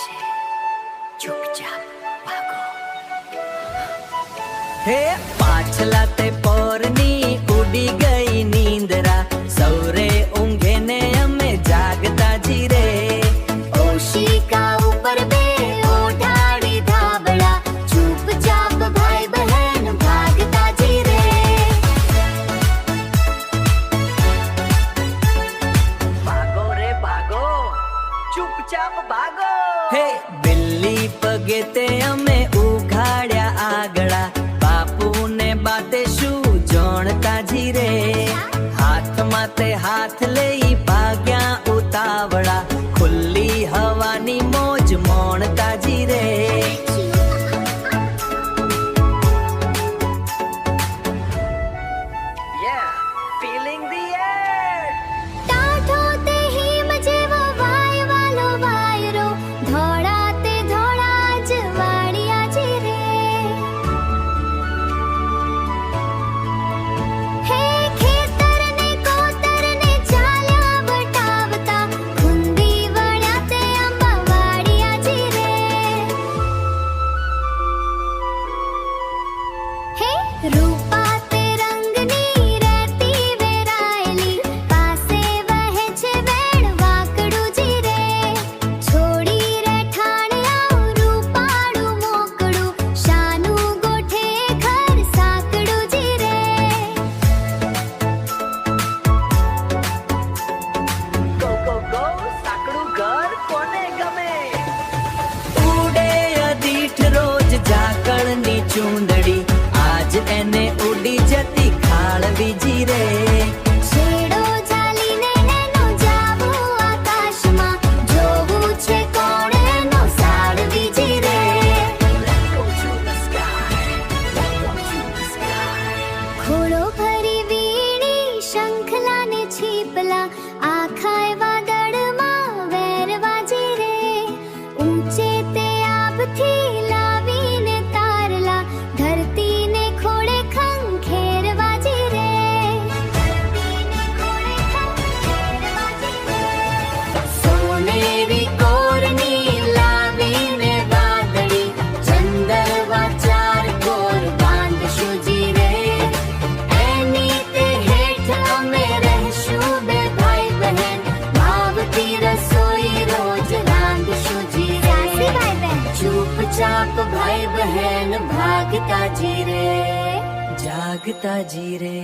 છે, ચૂપચાપ ભાગો. હે પાછલા તે પોરની ઉડી ગઈ નીંદરા, સૌરે ઊંઘે ને અમે જાગતા જીરે. ઓશિકા ઉપર બે ઓઢાડી ધાબળા, ચૂપચાપ ભાઈ બહેન ભાગતા જીરે. ભાગો રે ભાગો, ચૂપચાપ ભાગો. હે બિલ્લી પગે તે અમે ઉઘાડ્યા આગળા, બાપુ ને બાતે શું જોણતા જીરે. હાથમાં તે હાથ લઈ ભાગ્યા ઉતાવળા, ખુલ્લી હવાની મોજ મોણતા જીરે. Feeling the air. ટાઢો તે હિમ જેવો વાયવાલો વાયરો, ધોળા તે ધોળા જ વાડિયા જીરે. હે ખેતર ને કોતર ને ચાલ્યા વટાવતા, ખુંદી વળ્યા તે આંબા વાડિયા જીરે. હે રૂપા તે રંગની રહેતી વેરાયેલી, પાસે વહે છે વેણ વાકડું જીરે. છોડી રહેઠાણ આવ રૂપાળું મોકળું, શાનું ગોઠે ઘર સાકડું જીરે. ગો ગો ગો, સાકડું ઘર કોને ગમે. ઉડે અદીઠ રોજ ઝાકળની ચૂંદડી, આજ એને ઉડી જતી ખાળવી જીરે. છેડો ઝાલીને એનો જાવું આકાશમાં, જોવું છે કોણ એનો સાડવી જીરે. ખોળો ભરી વીણી શંખલા ને છીપલા, આખાય વાદળમાં વેરવા જીરે. ઊંચે તે આભથી લાવીને તારલા, ધરતીને ખોળે ખંખેરવા જીરે. સોનેરી કોરની લાવીને વાદળી, ચંદરવા ચાર કોર બાંધશું જીરે. એની તે હેઠ અમે રહેશું બે ભાઈ બહેન, ભાવથી રસોઈ રોજ રાંધશું જીરે. ચૂપચાપ ભાઈ બહેન ભાગતા જીરે. જાગતા જીરે.